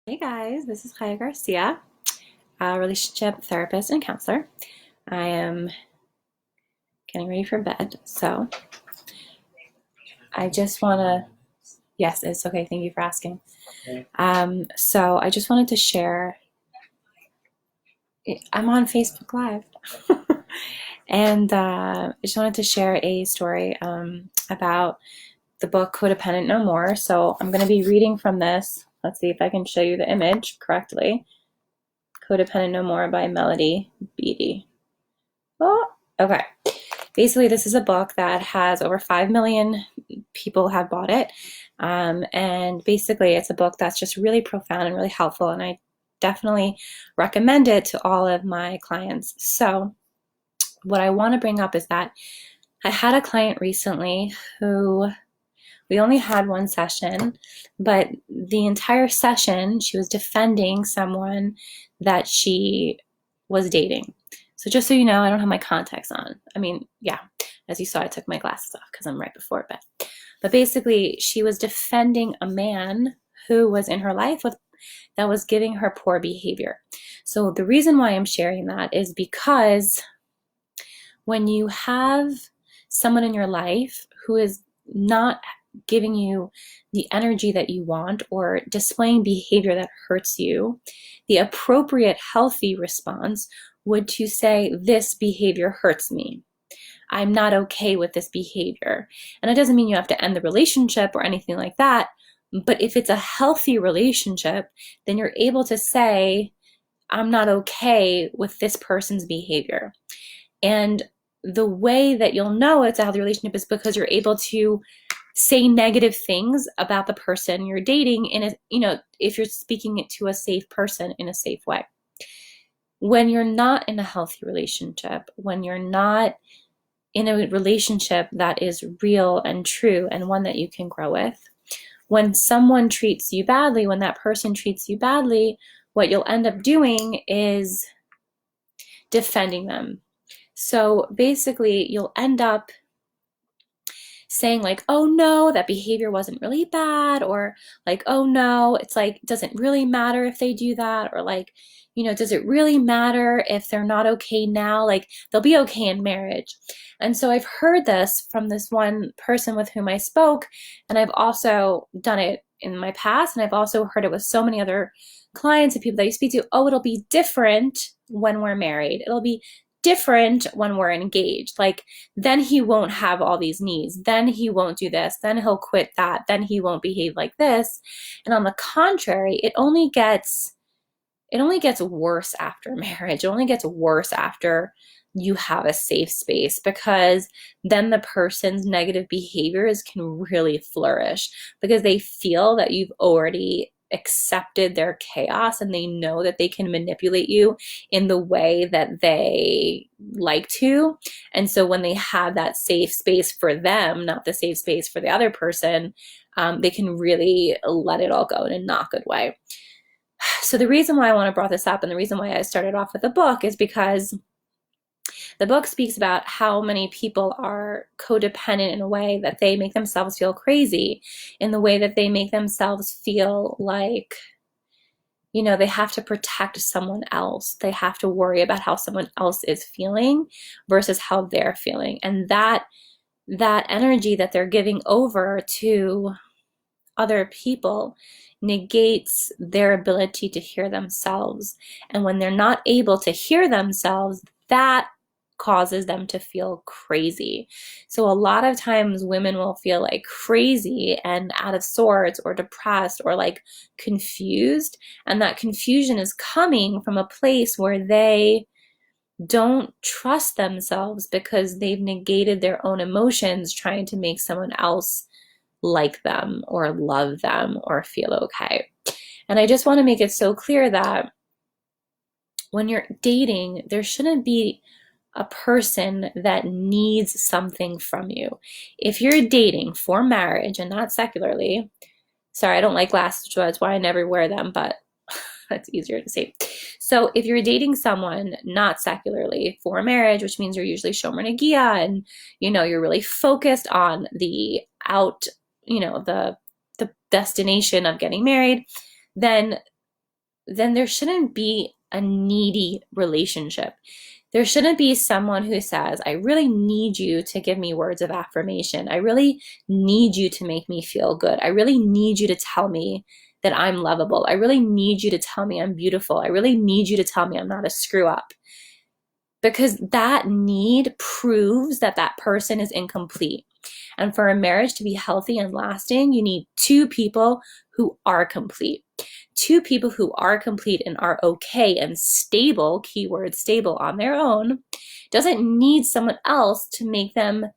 Hey guys, this is Kaya Garcia, a relationship therapist and counselor. I am getting ready for bed, so I just want to, yes, it's okay. Thank you for asking. So I just wanted to share, I'm on Facebook Live, and I just wanted to share a story about the book Codependent No More. So I'm going to be reading from this. Let's see if I can show you the image correctly. Codependent No More by Melody Beattie. Oh, okay. Basically, this is a book that has over 5 million people have bought it. And basically, it's a book that's just really profound and really helpful. And I definitely recommend it to all of my clients. So, what I want to bring up is that I had a client recently who we only had one session, but the entire session she was defending someone that she was dating. So just so you know, I don't have my contacts on. I mean, yeah, as you saw, I took my glasses off because I'm right before bed. But basically, she was defending a man who was in her life that was giving her poor behavior. So the reason why I'm sharing that is because when you have someone in your life who is not giving you the energy that you want or displaying behavior that hurts you, the appropriate healthy response would to say, this behavior hurts me. I'm not okay with this behavior. And it doesn't mean you have to end the relationship or anything like that. But if it's a healthy relationship, then you're able to say, I'm not okay with this person's behavior. And the way that you'll know it's a healthy relationship is because you're able to say negative things about the person you're dating in a, if you're speaking it to a safe person in a safe way. When you're not in a healthy relationship, when you're not in a relationship that is real and true and one that you can grow with, when someone treats you badly, when that person treats you badly, what you'll end up doing is defending them. So basically, you'll end up saying like, oh no, that behavior wasn't really bad, or like, oh no, it's like, doesn't really matter if they do that, or like, does it really matter if they're not okay now? Like, they'll be okay in marriage. And so I've heard this from this one person with whom I spoke, and I've also done it in my past, and I've also heard it with so many other clients and people that you speak to. Oh, it'll be different when we're married. It'll be different when we're engaged. Like, then he won't have all these needs. Then he won't do this. Then he'll quit that. Then he won't behave like this. And on the contrary, it only gets worse after marriage. It only gets worse after you have a safe space, because then the person's negative behaviors can really flourish because they feel that you've already accepted their chaos and they know that they can manipulate you in the way that they like to. And so when they have that safe space for them, not the safe space for the other person, they can really let it all go in a not good way. So the reason why I want to bring this up, and the reason why I started off with the book, is because the book speaks about how many people are codependent in a way that they make themselves feel crazy, in the way that they make themselves feel like, they have to protect someone else. They have to worry about how someone else is feeling versus how they're feeling. And that energy that they're giving over to other people negates their ability to hear themselves. And when they're not able to hear themselves, that causes them to feel crazy. So a lot of times women will feel like crazy and out of sorts or depressed or like confused. And that confusion is coming from a place where they don't trust themselves because they've negated their own emotions trying to make someone else like them or love them or feel okay. And I just want to make it so clear that when you're dating, there shouldn't be a person that needs something from you. If you're dating for marriage and not secularly, sorry, I don't like glasses, so that's why I never wear them, but that's easier to say. So if you're dating someone not secularly for marriage, which means you're usually shomer nagia and you're really focused on the the destination of getting married, then then there shouldn't be a needy relationship. There shouldn't be someone who says, I really need you to give me words of affirmation. I really need you to make me feel good. I really need you to tell me that I'm lovable. I really need you to tell me I'm beautiful. I really need you to tell me I'm not a screw up. Because that need proves that that person is incomplete. And for a marriage to be healthy and lasting, you need two people who are complete. Two people who are complete and are okay and stable, keyword stable, on their own, doesn't need someone else to make them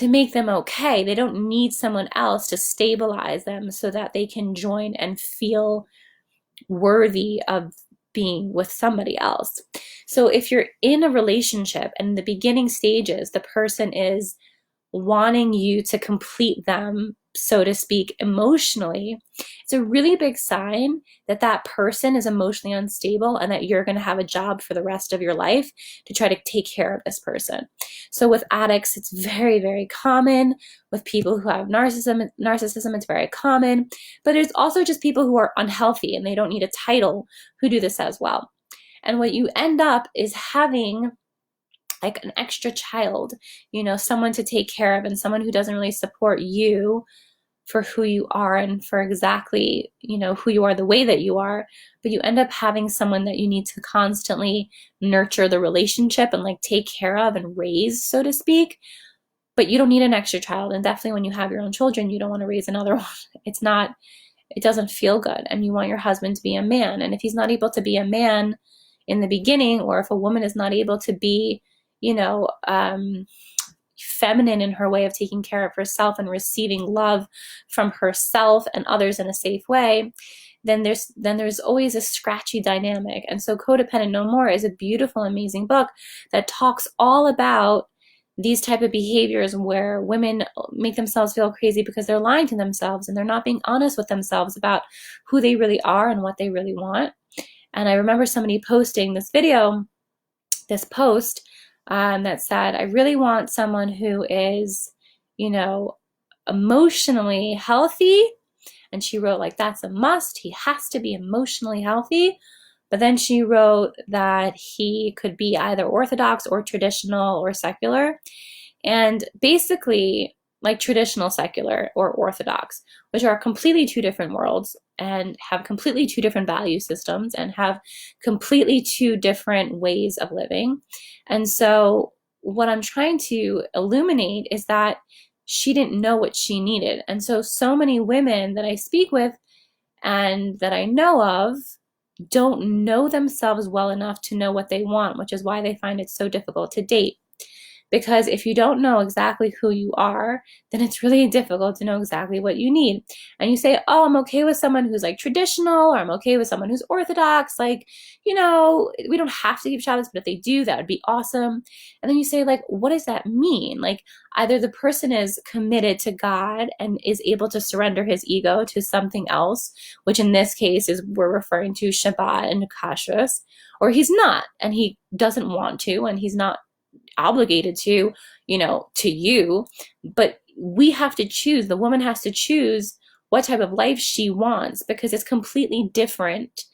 okay. They don't need someone else to stabilize them so that they can join and feel worthy of being with somebody else. So if you're in a relationship and in the beginning stages, the person is wanting you to complete them, so to speak, emotionally, it's a really big sign that that person is emotionally unstable and that you're going to have a job for the rest of your life to try to take care of this person. So with addicts, it's very, very common. With people who have narcissism, it's very common. But there's also just people who are unhealthy and they don't need a title who do this as well. And what you end up is having like an extra child, someone to take care of and someone who doesn't really support you for who you are and for exactly, who you are the way that you are. But you end up having someone that you need to constantly nurture the relationship and like take care of and raise, so to speak. But you don't need an extra child. And definitely when you have your own children, you don't want to raise another one. It doesn't feel good. And you want your husband to be a man. And if he's not able to be a man in the beginning, or if a woman is not able to be, feminine in her way of taking care of herself and receiving love from herself and others in a safe way, then there's always a scratchy dynamic. And so Codependent No More is a beautiful, amazing book that talks all about these type of behaviors where women make themselves feel crazy because they're lying to themselves and they're not being honest with themselves about who they really are and what they really want. And I remember somebody posting this post that said, I really want someone who is, emotionally healthy. And she wrote, like, that's a must. He has to be emotionally healthy. But then she wrote that he could be either Orthodox or traditional or secular. And basically, like traditional, secular, or Orthodox, which are completely two different worlds and have completely two different value systems and have completely two different ways of living. And so what I'm trying to illuminate is that she didn't know what she needed. And so many women that I speak with and that I know of don't know themselves well enough to know what they want, which is why they find it so difficult to date. Because if you don't know exactly who you are, then it's really difficult to know exactly what you need. And you say, oh, I'm okay with someone who's like traditional, or I'm okay with someone who's Orthodox. Like, we don't have to keep Shabbos, but if they do, that would be awesome. And then you say, like, what does that mean? Like, either the person is committed to God and is able to surrender his ego to something else, which in this case is we're referring to Shabbat and Kashrus, or he's not, and he doesn't want to, and he's not obligated to you, but we have to choose. The woman has to choose what type of life she wants, because it's completely different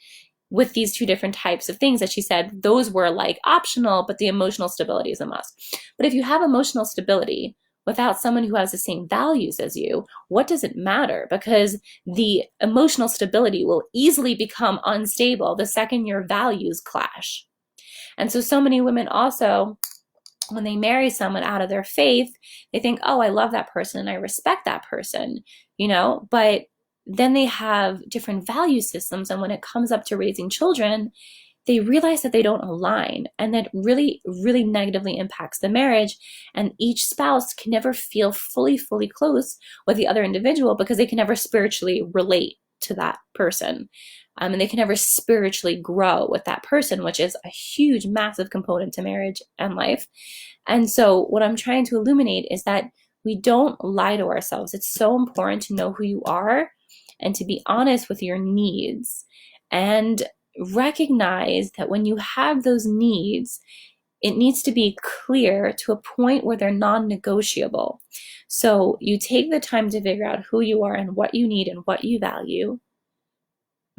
with these two different types of things. That she said those were like optional, but the emotional stability is a must. But if you have emotional stability without someone who has the same values as you, what does it matter? Because the emotional stability will easily become unstable the second your values clash. And so many women also, when they marry someone out of their faith, they think, oh, I love that person and I respect that person, but then they have different value systems. And when it comes up to raising children, they realize that they don't align, and that really, really negatively impacts the marriage. And each spouse can never feel fully close with the other individual because they can never spiritually relate to that person. And they can never spiritually grow with that person, which is a huge, massive component to marriage and life. And so what I'm trying to illuminate is that we don't lie to ourselves. It's so important to know who you are and to be honest with your needs, and recognize that when you have those needs, it needs to be clear to a point where they're non-negotiable. So you take the time to figure out who you are and what you need and what you value.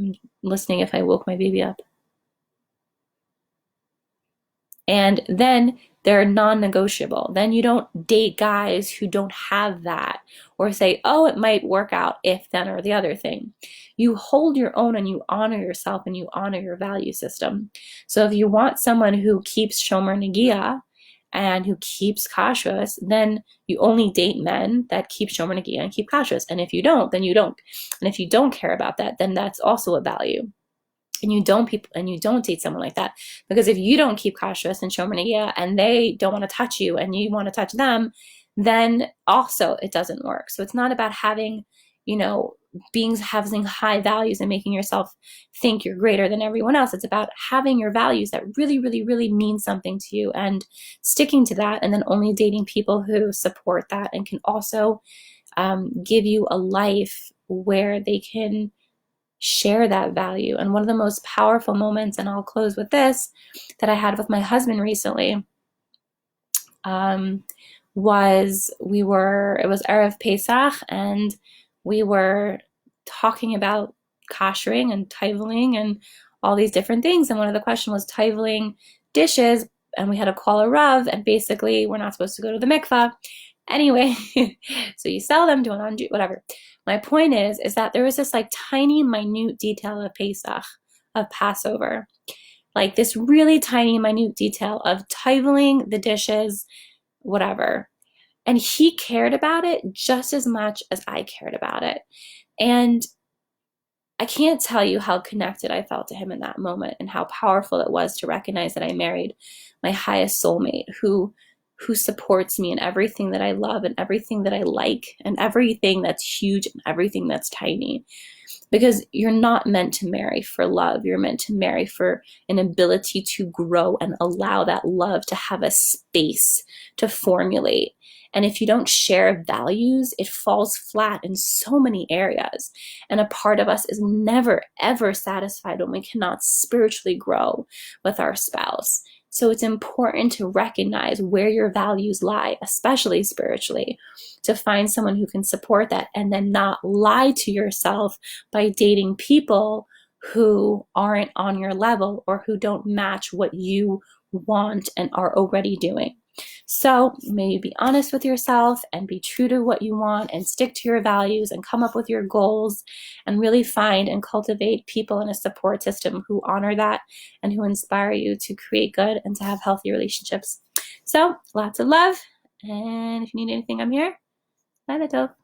I'm listening if I woke my baby up. And then they're non-negotiable. Then you don't date guys who don't have that, or say, oh, it might work out if then or the other thing. You hold your own and you honor yourself and you honor your value system. So if you want someone who keeps shomer negia and who keeps kashrus, then you only date men that keep shomer negia and keep kashrus. And if you don't, then you don't. And if you don't care about that, then that's also a value. And you don't date someone like that, because if you don't keep kashrus and shomer negia and they don't want to touch you and you want to touch them, then also it doesn't work. So it's not about having, having high values and making yourself think you're greater than everyone else. It's about having your values that really, really, really mean something to you and sticking to that, and then only dating people who support that and can also give you a life where they can share that value. And one of the most powerful moments, and I'll close with this, that I had with my husband recently was it was Erev Pesach, and we were talking about koshering and toveling and all these different things. And one of the questions was toveling dishes, and we had to call a rav, and basically we're not supposed to go to the mikvah. Anyway, so you sell them, do an undo, whatever. My point is that there was this like tiny, minute detail of Pesach, of Passover, like this really tiny, minute detail of toveling the dishes, whatever. And he cared about it just as much as I cared about it. And I can't tell you how connected I felt to him in that moment, and how powerful it was to recognize that I married my highest soulmate who supports me in everything that I love and everything that I like and everything that's huge and everything that's tiny. Because you're not meant to marry for love. You're meant to marry for an ability to grow and allow that love to have a space to formulate. And if you don't share values, it falls flat in so many areas. And a part of us is never, ever satisfied when we cannot spiritually grow with our spouse. So it's important to recognize where your values lie, especially spiritually, to find someone who can support that, and then not lie to yourself by dating people who aren't on your level or who don't match what you want and are already doing. So may you be honest with yourself and be true to what you want and stick to your values and come up with your goals, and really find and cultivate people in a support system who honor that and who inspire you to create good and to have healthy relationships. So lots of love. And if you need anything, I'm here. Bye, Tov.